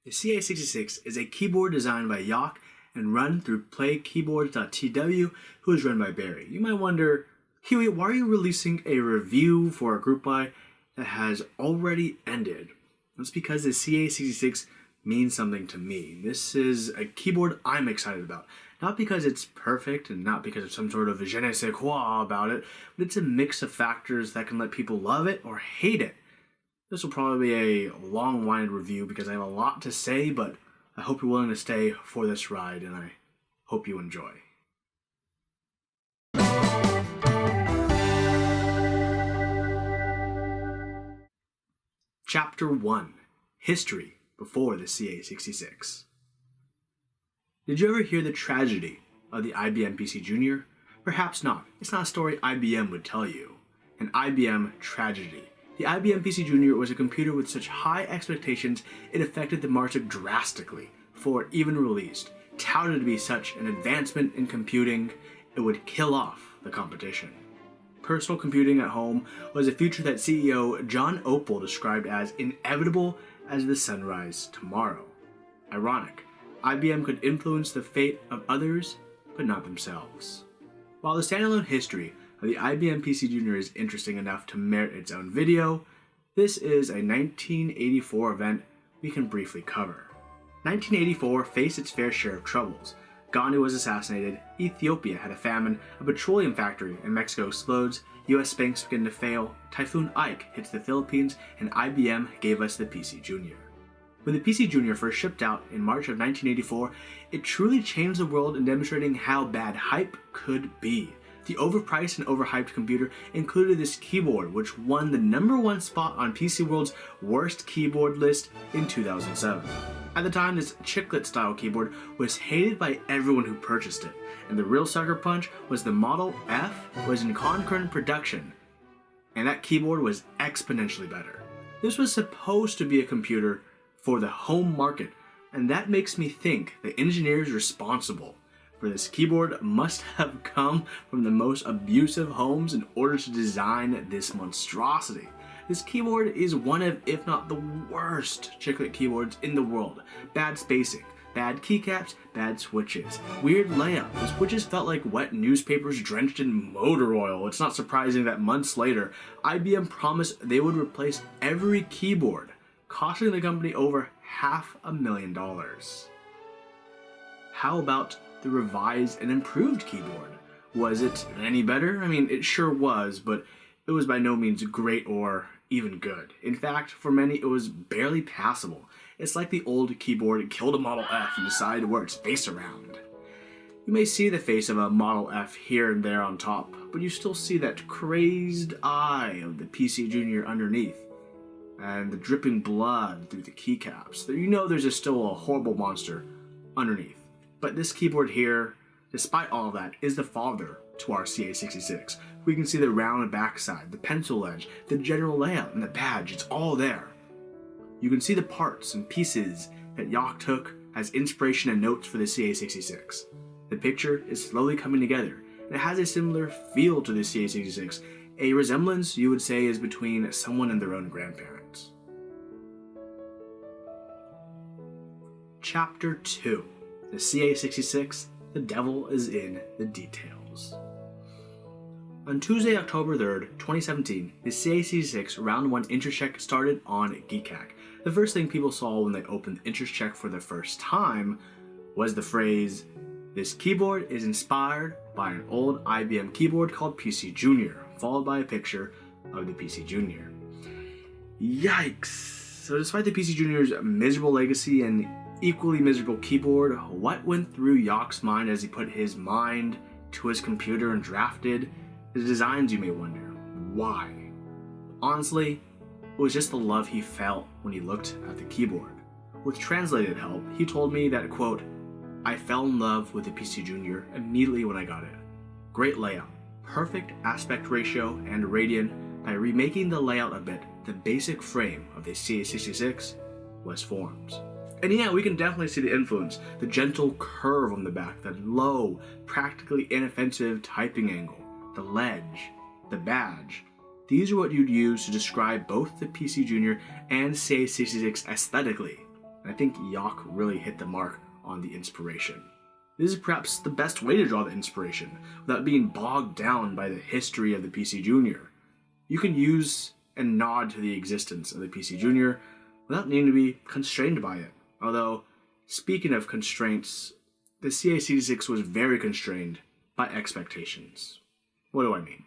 The CA66 is a keyboard designed by Yock and run through Playkeyboards.tw, who is run by Barry. You might wonder, Huey, why are you releasing a review for a group buy that has already ended? That's because the CA66 means something to me. This is a keyboard I'm excited about. Not because it's perfect and not because of some sort of je ne sais quoi about it, but it's a mix of factors that can let people love it or hate it. This will probably be a long-winded review because I have a lot to say, but I hope you're willing to stay for this ride, and I hope you enjoy. Chapter 1. History before the CA66. Did you ever hear the tragedy of the IBM PC Junior? Perhaps not. It's not a story IBM would tell you. An IBM tragedy. The IBM PC Junior was a computer with such high expectations it affected the market drastically before it even released. Touted to be such an advancement in computing, it would kill off the competition. Personal computing at home was a future that CEO John Opel described as inevitable as the sunrise tomorrow. Ironic, IBM could influence the fate of others, but not themselves. While the standalone history of the IBM PC Junior is interesting enough to merit its own video, this is a 1984 event we can briefly cover. 1984 faced its fair share of troubles. Gandhi was assassinated, Ethiopia had a famine, a petroleum factory in Mexico explodes, US banks begin to fail, Typhoon Ike hits the Philippines, and IBM gave us the PC Junior. When the PC Junior first shipped out in March of 1984, it truly changed the world in demonstrating how bad hype could be. The overpriced and overhyped computer included this keyboard, which won the #1 spot on PC World's worst keyboard list in 2007. At the time, this chiclet-style keyboard was hated by everyone who purchased it, and the real sucker punch was the Model F was in concurrent production, and that keyboard was exponentially better. This was supposed to be a computer for the home market, and that makes me think the engineers responsible for this keyboard must have come from the most abusive homes in order to design this monstrosity. This keyboard is one of, if not the worst, chiclet keyboards in the world. Bad spacing, bad keycaps, bad switches, weird layout. The switches felt like wet newspapers drenched in motor oil. It's not surprising that months later, IBM promised they would replace every keyboard, costing the company over $500,000. How about the revised and improved keyboard? Was it any better? I mean, it sure was, but it was by no means great or even good. In fact, for many, it was barely passable. It's like the old keyboard killed a Model F and decided to wear its face around. You may see the face of a Model F here and there on top, but you still see that crazed eye of the PC Junior underneath, and the dripping blood through the keycaps. You know there's still a horrible monster underneath. But this keyboard here, despite all of that, is the father to our CA66. We can see the round backside, the pencil edge, the general layout, and the badge. It's all there. You can see the parts and pieces that Yock took as inspiration and notes for the CA66. The picture is slowly coming together, and it has a similar feel to the CA66. A resemblance, you would say, is between someone and their own grandparents. Chapter 2. The CA66, the devil is in the details. On Tuesday, October 3rd, 2017, the CA66 Round 1 interest check started on Geekhack. The first thing people saw when they opened the interest check for the first time was the phrase, "This keyboard is inspired by an old IBM keyboard called PC Junior," followed by a picture of the PC Junior. Yikes! So despite the PC Junior's miserable legacy and equally miserable keyboard, what went through Yock's mind as he put his mind to his computer and drafted the designs, you may wonder? Why? Honestly, it was just the love he felt when he looked at the keyboard. With translated help, he told me that, quote, "I fell in love with the PC Junior immediately when I got it. Great layout, perfect aspect ratio and radian. By remaking the layout a bit, the basic frame of the CA66 was formed." And yeah, we can definitely see the influence, the gentle curve on the back, the low, practically inoffensive typing angle, the ledge, the badge. These are what you'd use to describe both the PC Junior and CA66 aesthetically. And I think Yock really hit the mark on the inspiration. This is perhaps the best way to draw the inspiration, without being bogged down by the history of the PC Junior. You can use and nod to the existence of the PC Junior without needing to be constrained by it. Although, speaking of constraints, the CA66 was very constrained by expectations. What do I mean?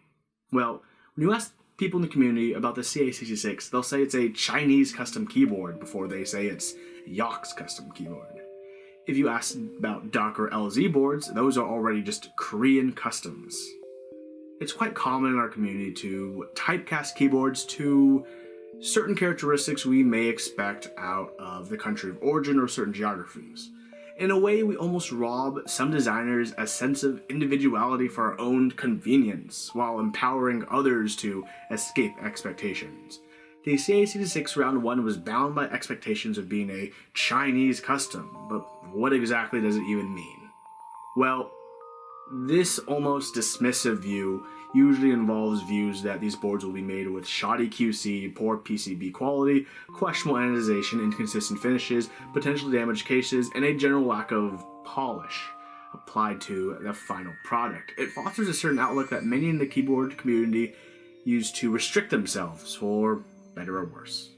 Well, when you ask people in the community about the CA66, they'll say it's a Chinese custom keyboard before they say it's Yock's custom keyboard. If you ask about Dock or LZ boards, those are already just Korean customs. It's quite common in our community to typecast keyboards to certain characteristics we may expect out of the country of origin or certain geographies. In a way, we almost rob some designers a sense of individuality for our own convenience, while empowering others to escape expectations. The CA66 Round 1 was bound by expectations of being a Chinese custom, but what exactly does it even mean? Well, this almost dismissive view usually involves views that these boards will be made with shoddy QC, poor PCB quality, questionable anodization, inconsistent finishes, potentially damaged cases, and a general lack of polish applied to the final product. It fosters a certain outlook that many in the keyboard community use to restrict themselves, for better or worse.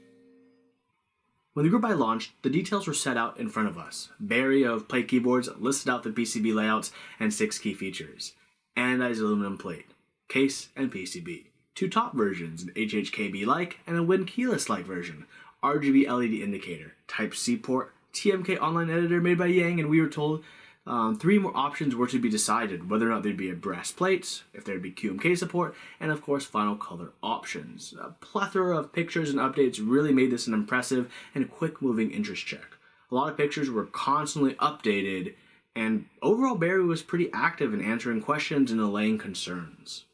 When the group I launched, the details were set out in front of us. Barry of Playkeyboards listed out the PCB layouts and 6 key features. Anodized aluminum plate, case, and PCB. 2 top versions, an HHKB-like and a Win keyless-like version. RGB LED indicator, Type-C port, TMK online editor made by Yang, and we were told 3 more options were to be decided, whether or not there'd be a brass plate, if there'd be QMK support, and of course final color options. A plethora of pictures and updates really made this an impressive and quick-moving interest check. A lot of pictures were constantly updated, and overall Barry was pretty active in answering questions and allaying concerns.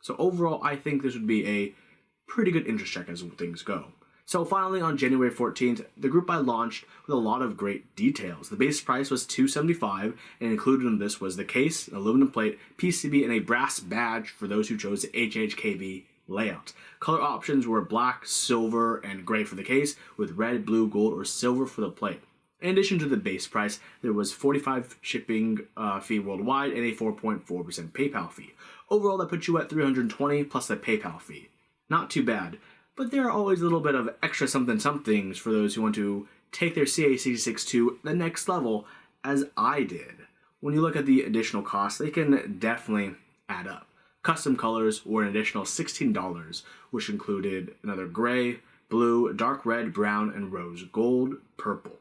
So overall, I think this would be a pretty good interest check as things go. So finally, on January 14th, the group I launched with a lot of great details. The base price was $275, and included in this was the case, an aluminum plate, PCB, and a brass badge for those who chose the HHKB layout. Color options were black, silver, and gray for the case, with red, blue, gold, or silver for the plate. In addition to the base price, there was $45 shipping fee worldwide and a 4.4% PayPal fee. Overall, that puts you at $320 plus the PayPal fee. Not too bad. But there are always a little bit of extra somethings for those who want to take their CA66 to the next level, as I did. When you look at the additional costs, they can definitely add up. Custom colors were an additional $16, which included another gray, blue, dark red, brown, and rose gold, purple.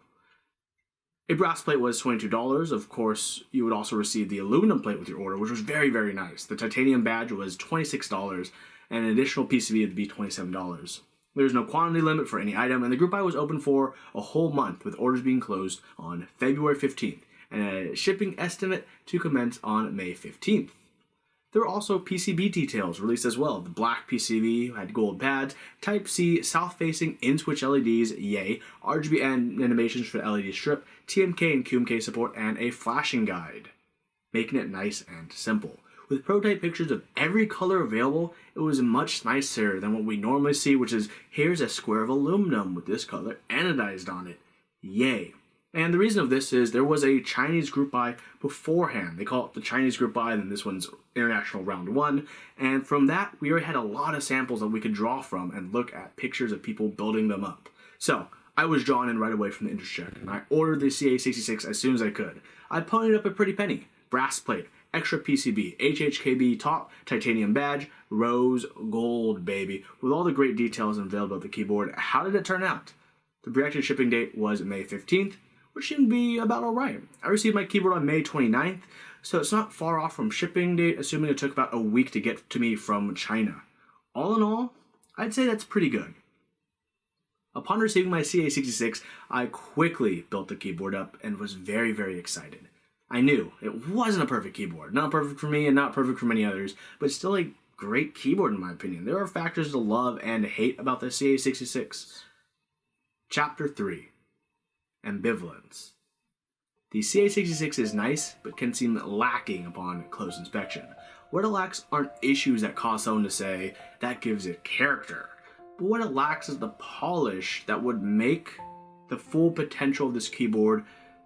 A brass plate was $22. Of course, you would also receive the aluminum plate with your order, which was very, very nice. The titanium badge was $26. And an additional PCB would be $27. There's no quantity limit for any item, and the group buy was open for a whole month, with orders being closed on February 15th, and a shipping estimate to commence on May 15th. There were also PCB details released as well. The black PCB had gold pads, Type-C, south-facing in-switch LEDs, yay, RGB and animations for the LED strip, TMK and QMK support, and a flashing guide, making it nice and simple. With prototype pictures of every color available, it was much nicer than what we normally see, which is, here's a square of aluminum with this color anodized on it. Yay. And the reason of this is there was a Chinese group buy beforehand. They call it the Chinese group buy, and then this one's International Round 1. And from that, we already had a lot of samples that we could draw from and look at pictures of people building them up. So, I was drawn in right away from the interest check, and I ordered the CA66 as soon as I could. I ponied up a pretty penny. Brass plate, extra PCB, HHKB top, titanium badge, rose gold, baby. With all the great details unveiled about the keyboard, how did it turn out? The projected shipping date was May 15th, which seemed to be about alright. I received my keyboard on May 29th, so it's not far off from shipping date, assuming it took about a week to get to me from China. All in all, I'd say that's pretty good. Upon receiving my CA66, I quickly built the keyboard up and was very, very excited. I knew it wasn't a perfect keyboard, not perfect for me and not perfect for many others, but still a great keyboard in my opinion. There are factors to love and hate about the CA66. Chapter 3. Ambivalence. The CA66 is nice, but can seem lacking upon close inspection. What it lacks aren't issues that cause someone to say, that gives it character. But what it lacks is the polish that would make The full potential of this keyboard,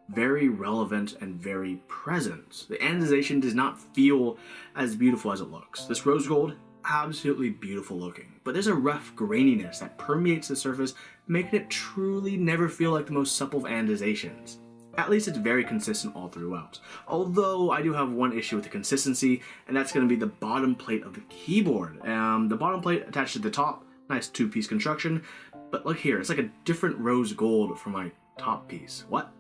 very relevant and very present. The anodization does not feel as beautiful as it looks. This rose gold, absolutely beautiful looking, but there's a rough graininess that permeates the surface, making it truly never feel like the most supple of anodizations. At least it's very consistent all throughout. Although I do have one issue with the consistency, and that's going to be the bottom plate of the keyboard. The bottom plate attached to the top, nice two-piece construction, but look here, it's like a different rose gold for my top piece. What?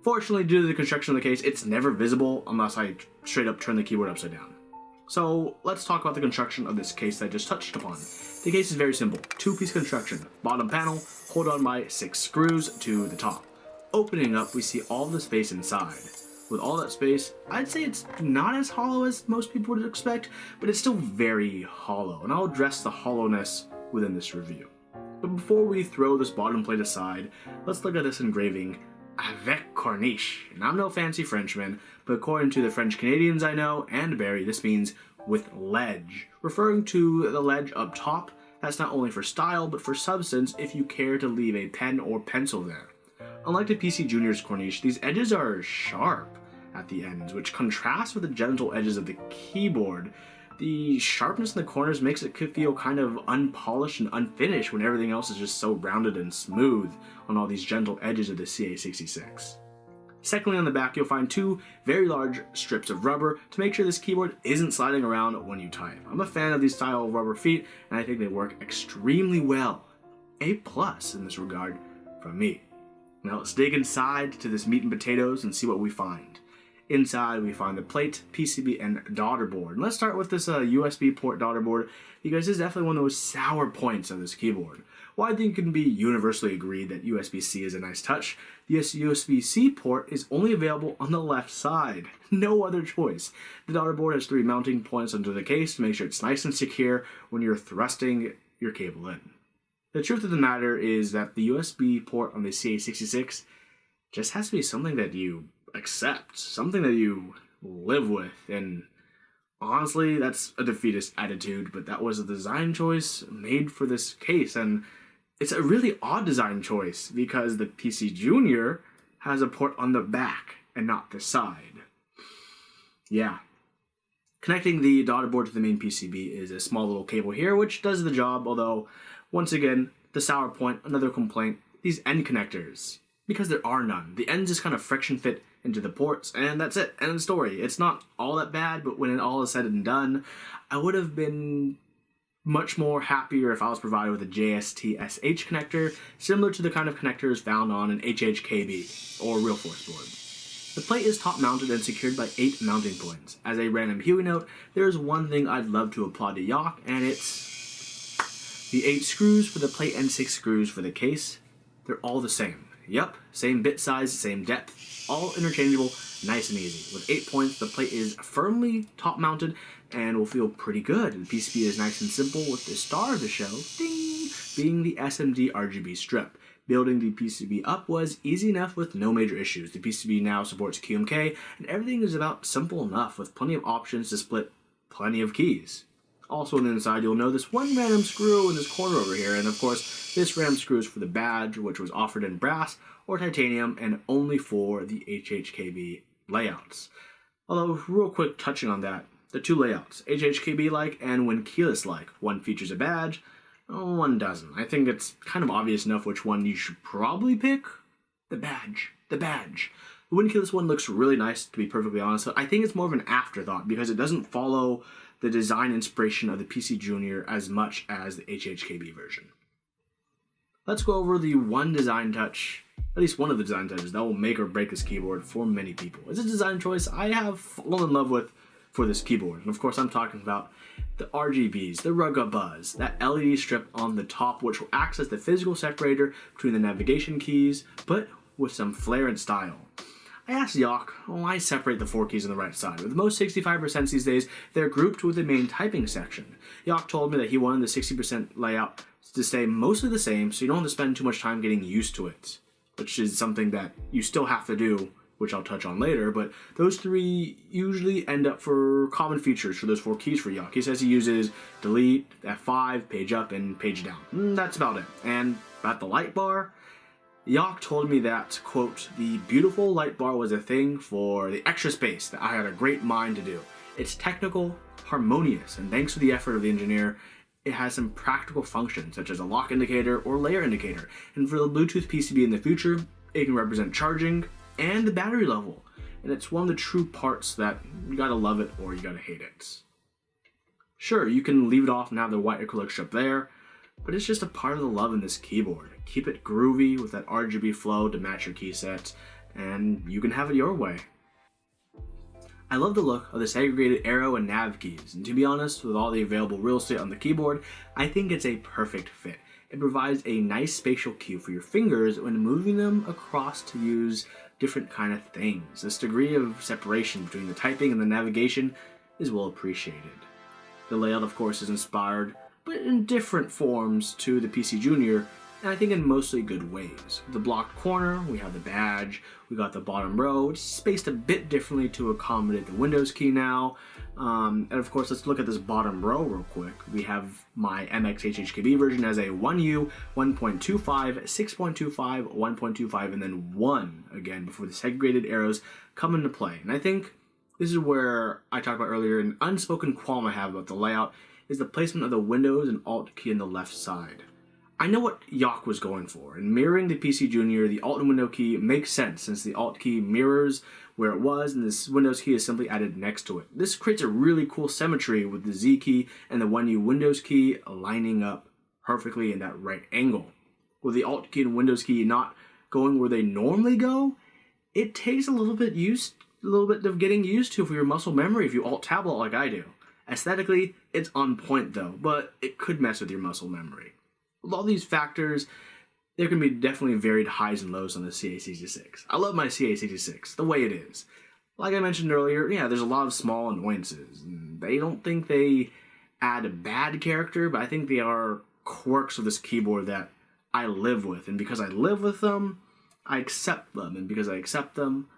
Fortunately, due to the construction of the case, it's never visible unless I straight up turn the keyboard upside down. So let's talk about the construction of this case that I just touched upon. The case is very simple. Two-piece construction. Bottom panel, hold on by 6 screws to the top. Opening up, we see all the space inside. With all that space, I'd say it's not as hollow as most people would expect, but it's still very hollow, and I'll address the hollowness within this review. But before we throw this bottom plate aside, let's look at this engraving, avec corniche. And I'm no fancy Frenchman, but according to the French Canadians I know, and Barry, this means with ledge, referring to the ledge up top. That's not only for style, but for substance if you care to leave a pen or pencil there. Unlike the PC Junior's corniche, these edges are sharp at the ends, which contrasts with the gentle edges of the keyboard. The sharpness in the corners makes it feel kind of unpolished and unfinished when everything else is just so rounded and smooth on all these gentle edges of the CA66. Secondly, on the back, you'll find 2 very large strips of rubber to make sure this keyboard isn't sliding around when you type. I'm a fan of these style of rubber feet, and I think they work extremely well. A+ in this regard from me. Now let's dig inside to this meat and potatoes and see what we find. Inside we find the plate, PCB, and daughter board. And let's start with this USB port daughter board, because this is definitely one of those sour points of this keyboard. While I think it can be universally agreed that USB-C is a nice touch, the USB-C port is only available on the left side. No other choice. The daughter board has 3 mounting points under the case to make sure it's nice and secure when you're thrusting your cable in. The truth of the matter is that the USB port on the CA66 just has to be something that you accept, something that you live with, and honestly, that's a defeatist attitude, but that was a design choice made for this case, and it's a really odd design choice because the PC Junior has a port on the back and not the side. Yeah. Connecting the daughter board to the main PCB is a small little cable here, which does the job, although once again, the sour point, another complaint, these end connectors. Because there are none. The ends just kind of friction fit into the ports, and that's it. End of story. It's not all that bad, but when it all is said and done, I would have been much more happier if I was provided with a JST-SH connector, similar to the kind of connectors found on an HHKB, or Real Force board. The plate is top mounted and secured by 8 mounting points. As a random Huey note, there is one thing I'd love to applaud to Yock, and it's the 8 screws for the plate and 6 screws for the case. They're all the same. Yep, same bit size, same depth, all interchangeable, nice and easy. With 8 points, the plate is firmly top mounted and will feel pretty good. The PCB is nice and simple, with the star of the show, ding, being the SMD RGB strip. Building the PCB up was easy enough with no major issues. The PCB now supports QMK, and everything is about simple enough with plenty of options to split plenty of keys. Also on the inside, you'll notice one random screw in this corner over here, and of course, this random screw is for the badge, which was offered in brass or titanium, and only for the HHKB layouts. Although, real quick touching on that, the 2 layouts, HHKB-like and when keyless-like. One features a badge, one doesn't. I think it's kind of obvious enough which one you should probably pick. The badge. The badge. The when keyless one looks really nice, to be perfectly honest, but I think it's more of an afterthought because it doesn't follow the design inspiration of the PC Junior as much as the HHKB version. Let's go over the one design touch, at least one of the design touches, that will make or break this keyboard for many people. It's a design choice I have fallen in love with for this keyboard. And of course I'm talking about the RGBs, the Rugga Buzz, that LED strip on the top which will act as the physical separator between the navigation keys, but with some flair and style. I asked Yock why separate the 4 keys on the right side. With most 65% these days, they're grouped with the main typing section. Yock told me that he wanted the 60% layout to stay mostly the same so you don't have to spend too much time getting used to it, which is something that you still have to do, which I'll touch on later, but those 3 usually end up for common features for those 4 keys for Yock. He says he uses delete, F5, page up, and page down. That's about it. And at the light bar, Yock told me that, quote, the beautiful light bar was a thing for the extra space that I had a great mind to do. It's technical, harmonious, and thanks to the effort of the engineer, it has some practical functions such as a lock indicator or layer indicator. And for the Bluetooth PCB in the future, it can represent charging and the battery level. And it's one of the true parts that you gotta love it or you gotta hate it. Sure, you can leave it off and have the white acrylic strip there, but it's just a part of the love in this keyboard. Keep it groovy with that RGB flow to match your key sets, and you can have it your way. I love the look of the segregated arrow and nav keys, and to be honest, with all the available real estate on the keyboard, I think it's a perfect fit. It provides a nice spatial cue for your fingers when moving them across to use different kind of things. This degree of separation between the typing and the navigation is well appreciated. The layout, of course, is inspired, but in different forms to the PC Junior, and I think in mostly good ways. The blocked corner, we have the badge, we got the bottom row, which is spaced a bit differently to accommodate the Windows key now. And of course, let's look at this bottom row real quick. We have my MXHHKB version as a 1U, 1.25, 6.25, 1.25, and then 1 again before the segregated arrows come into play. And I think this is where I talked about earlier, an unspoken qualm I have about the layout is the placement of the Windows and Alt key on the left side. I know what Yock was going for, and mirroring the PC Junior, the Alt and Window key makes sense since the Alt key mirrors where it was and this Windows key is simply added next to it. This creates a really cool symmetry with the Z key and the 1U Windows key lining up perfectly in that right angle. With the Alt key and Windows key not going where they normally go, it takes a little bit of getting used to for your muscle memory if you Alt tab a lot like I do. Aesthetically, it's on point though, but it could mess with your muscle memory. With all these factors, there can be definitely varied highs and lows on the CA66. I love my CA66, the way it is. Like I mentioned earlier, yeah, there's a lot of small annoyances. They don't think they add a bad character, but I think they are quirks of this keyboard that I live with. And because I live with them, I accept them. And because I accept them,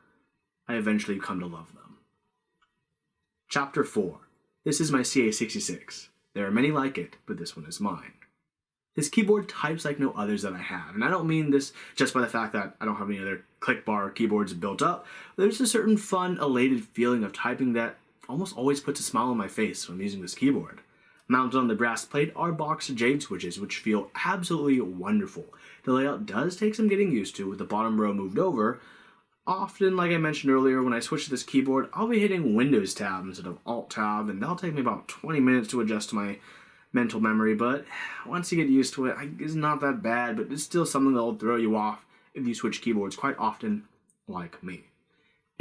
I eventually come to love them. Chapter 4. This is my CA66. There are many like it, but this one is mine. This keyboard types like no others that I have, and I don't mean this just by the fact that I don't have any other click bar keyboards built up. There's a certain fun, elated feeling of typing that almost always puts a smile on my face when I'm using this keyboard. Mounted on the brass plate are boxed jade switches, which feel absolutely wonderful. The layout does take some getting used to with the bottom row moved over. Often, like I mentioned earlier, when I switch to this keyboard, I'll be hitting Windows tab instead of Alt tab, and that'll take me about 20 minutes to adjust to my mental memory, but once you get used to it, it's not that bad, but it's still something that'll throw you off if you switch keyboards quite often, like me.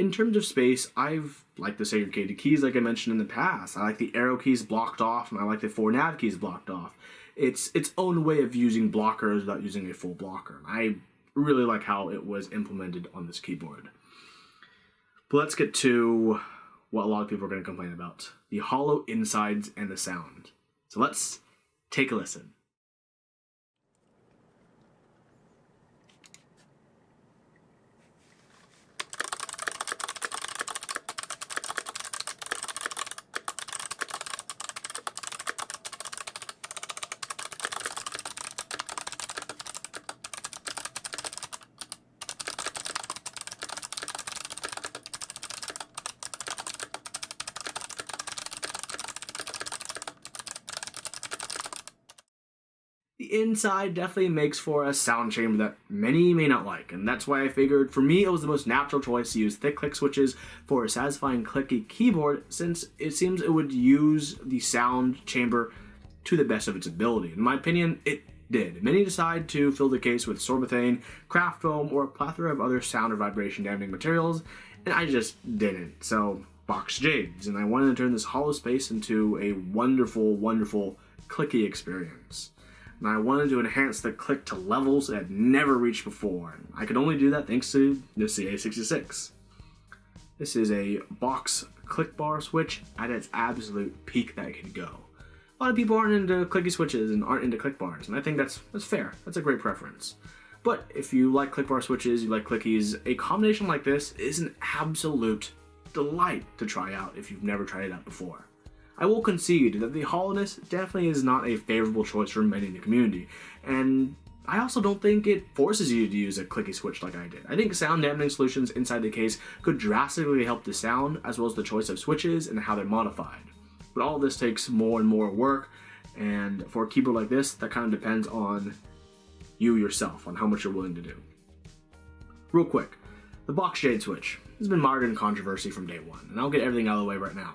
In terms of space, I've liked the segregated keys like I mentioned in the past. I like the arrow keys blocked off, and I like the 4 nav keys blocked off. It's its own way of using blockers without using a full blocker. I really like how it was implemented on this keyboard. But let's get to what a lot of people are going to complain about. The hollow insides and the sound. So let's take a listen. The inside definitely makes for a sound chamber that many may not like, and that's why I figured for me it was the most natural choice to use thick click switches for a satisfying clicky keyboard, since it seems it would use the sound chamber to the best of its ability. In my opinion, it did. Many decide to fill the case with sorbethane, craft foam, or a plethora of other sound or vibration dampening materials, and I just didn't. So, box jades, and I wanted to turn this hollow space into a wonderful, wonderful clicky experience. And I wanted to enhance the click to levels it had never reached before. And I could only do that thanks to the CA66. This is a box click bar switch at its absolute peak that it could go. A lot of people aren't into clicky switches and aren't into click bars, and I think that's fair. That's a great preference. But if you like click bar switches, you like clickies, a combination like this is an absolute delight to try out if you've never tried it out before. I will concede that the hollowness definitely is not a favorable choice for many in the community, and I also don't think it forces you to use a clicky switch like I did. I think sound dampening solutions inside the case could drastically help the sound, as well as the choice of switches and how they're modified. But all this takes more and more work, and for a keyboard like this, that kind of depends on you yourself, on how much you're willing to do. Real quick, the box shade switch has been mired in controversy from day one, and I'll get everything out of the way right now.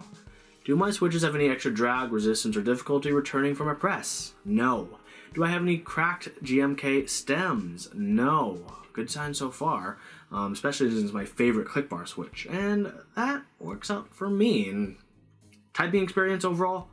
Do my switches have any extra drag, resistance, or difficulty returning from a press? No. Do I have any cracked GMK stems? No. Good sign so far, especially since it's my favorite click bar switch, and that works out for me. And typing experience overall,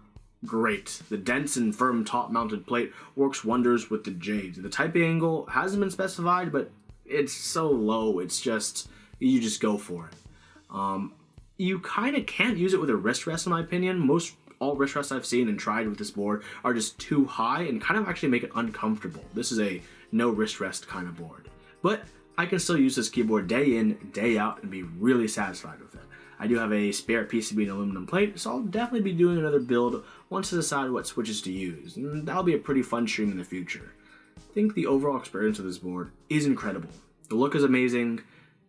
great. The dense and firm top-mounted plate works wonders with the Jades. The typing angle hasn't been specified, but it's so low, it's just, you just go for it. You kind of can't use it with a wrist rest, in my opinion. All wrist rests I've seen and tried with this board are just too high and kind of actually make it uncomfortable. This is a no wrist rest kind of board. But I can still use this keyboard day in, day out and be really satisfied with it. I do have a spare PCB and aluminum plate, so I'll definitely be doing another build once I decide what switches to use, and that'll be a pretty fun stream in the future. I think the overall experience of this board is incredible. The look is amazing,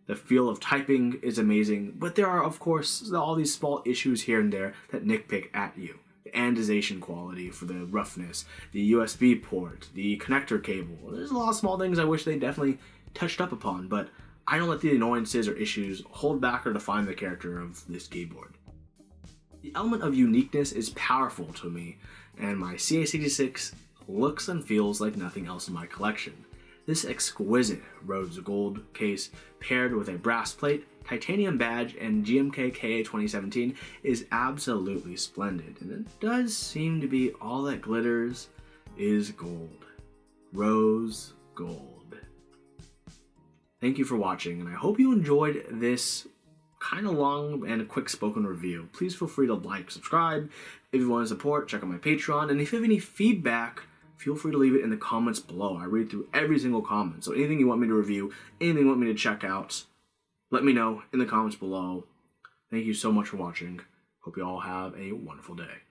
the feel of typing is amazing, but there are, of course, all these small issues here and there that nitpick at you. The anodization quality for the roughness, the USB port, the connector cable. There's a lot of small things I wish they definitely touched up upon, but I don't let the annoyances or issues hold back or define the character of this keyboard. The element of uniqueness is powerful to me, and my CA66 looks and feels like nothing else in my collection. This exquisite rose gold case paired with a brass plate, titanium badge, and GMK KA2017 is absolutely splendid, and it does seem to be all that glitters is gold. Rose gold. Thank you for watching, and I hope you enjoyed this kind of long and quick spoken review. Please feel free to like, subscribe. If you want to support, check out my Patreon, and if you have any feedback, feel free to leave it in the comments below. I read through every single comment, so anything you want me to review, anything you want me to check out, let me know in the comments below. Thank you so much for watching. Hope you all have a wonderful day.